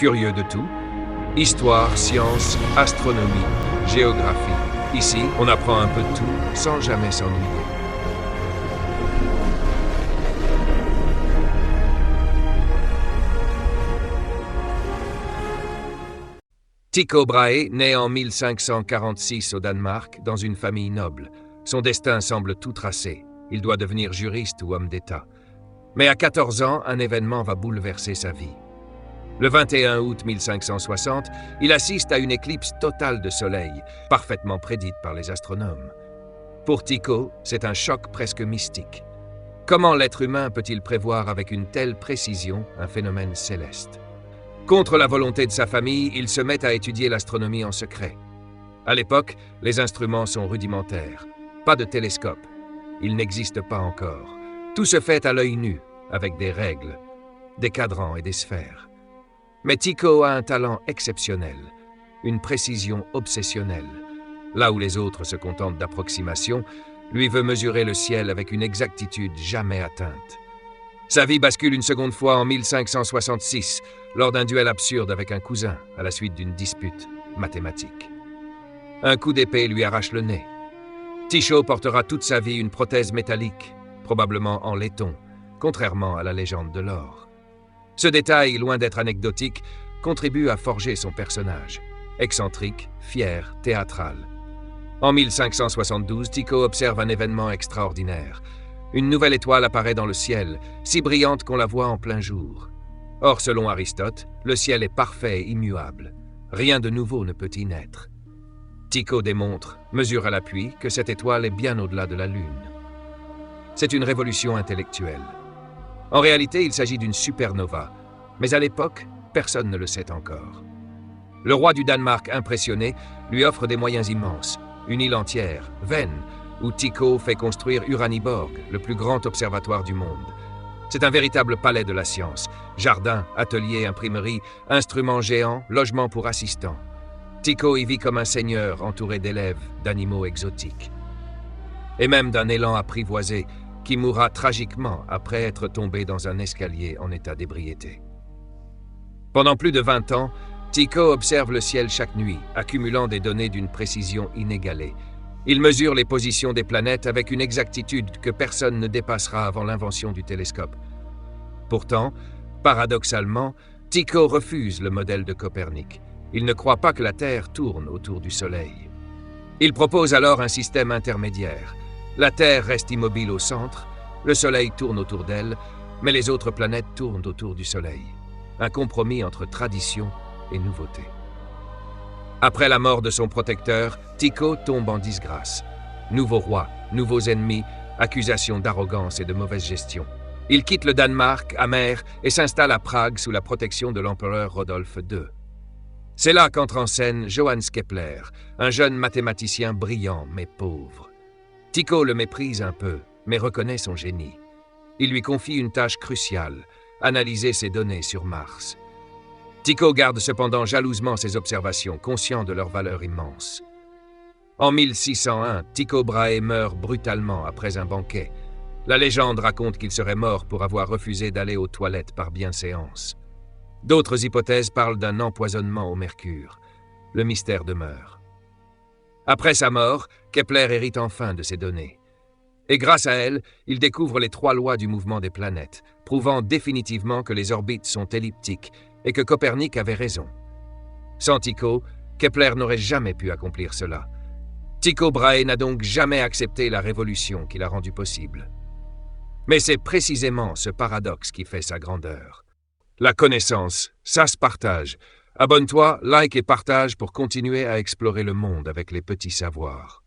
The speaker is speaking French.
Curieux de tout, histoire, sciences, astronomie, géographie. Ici, on apprend un peu de tout sans jamais s'ennuyer. Tycho Brahe naît en 1546 au Danemark dans une famille noble. Son destin semble tout tracé. Il doit devenir juriste ou homme d'État. Mais à 14 ans, un événement va bouleverser sa vie. Le 21 août 1560, il assiste à une éclipse totale de soleil, parfaitement prédite par les astronomes. Pour Tycho, c'est un choc presque mystique. Comment l'être humain peut-il prévoir avec une telle précision un phénomène céleste ? Contre la volonté de sa famille, il se met à étudier l'astronomie en secret. À l'époque, les instruments sont rudimentaires. Pas de télescope. Il n'existe pas encore. Tout se fait à l'œil nu, avec des règles, des cadrans et des sphères. Mais Tycho a un talent exceptionnel, une précision obsessionnelle. Là où les autres se contentent d'approximations, lui veut mesurer le ciel avec une exactitude jamais atteinte. Sa vie bascule une seconde fois en 1566, lors d'un duel absurde avec un cousin, à la suite d'une dispute mathématique. Un coup d'épée lui arrache le nez. Tycho portera toute sa vie une prothèse métallique, probablement en laiton, contrairement à la légende de l'or. Ce détail, loin d'être anecdotique, contribue à forger son personnage. Excentrique, fier, théâtral. En 1572, Tycho observe un événement extraordinaire. Une nouvelle étoile apparaît dans le ciel, si brillante qu'on la voit en plein jour. Or, selon Aristote, le ciel est parfait et immuable. Rien de nouveau ne peut y naître. Tycho démontre, mesure à l'appui, que cette étoile est bien au-delà de la Lune. C'est une révolution intellectuelle. En réalité, il s'agit d'une supernova, mais à l'époque, personne ne le sait encore. Le roi du Danemark, impressionné, lui offre des moyens immenses, une île entière, Hven, où Tycho fait construire Uraniborg, le plus grand observatoire du monde. C'est un véritable palais de la science. Jardin, atelier, imprimerie, instruments géants, logements pour assistants. Tycho y vit comme un seigneur entouré d'élèves, d'animaux exotiques. Et même d'un élan apprivoisé qui mourra tragiquement après être tombé dans un escalier en état d'ébriété. Pendant plus de 20 ans, Tycho observe le ciel chaque nuit, accumulant des données d'une précision inégalée. Il mesure les positions des planètes avec une exactitude que personne ne dépassera avant l'invention du télescope. Pourtant, paradoxalement, Tycho refuse le modèle de Copernic. Il ne croit pas que la Terre tourne autour du Soleil. Il propose alors un système intermédiaire. La Terre reste immobile au centre, le Soleil tourne autour d'elle, mais les autres planètes tournent autour du Soleil. Un compromis entre tradition et nouveauté. Après la mort de son protecteur, Tycho tombe en disgrâce. Nouveau roi, nouveaux ennemis, accusations d'arrogance et de mauvaise gestion. Il quitte le Danemark, amer, et s'installe à Prague sous la protection de l'empereur Rodolphe II. C'est là qu'entre en scène Johannes Kepler, un jeune mathématicien brillant mais pauvre. Tycho le méprise un peu, mais reconnaît son génie. Il lui confie une tâche cruciale, analyser ses données sur Mars. Tycho garde cependant jalousement ses observations, conscient de leur valeur immense. En 1601, Tycho Brahe meurt brutalement après un banquet. La légende raconte qu'il serait mort pour avoir refusé d'aller aux toilettes par bienséance. D'autres hypothèses parlent d'un empoisonnement au mercure. Le mystère demeure. Après sa mort, Kepler hérite enfin de ces données. Et grâce à elles, il découvre les 3 lois du mouvement des planètes, prouvant définitivement que les orbites sont elliptiques et que Copernic avait raison. Sans Tycho, Kepler n'aurait jamais pu accomplir cela. Tycho Brahe n'a donc jamais accepté la révolution qui l'a rendu possible. Mais c'est précisément ce paradoxe qui fait sa grandeur. La connaissance, ça se partage. Abonne-toi, like et partage pour continuer à explorer le monde avec les petits savoirs.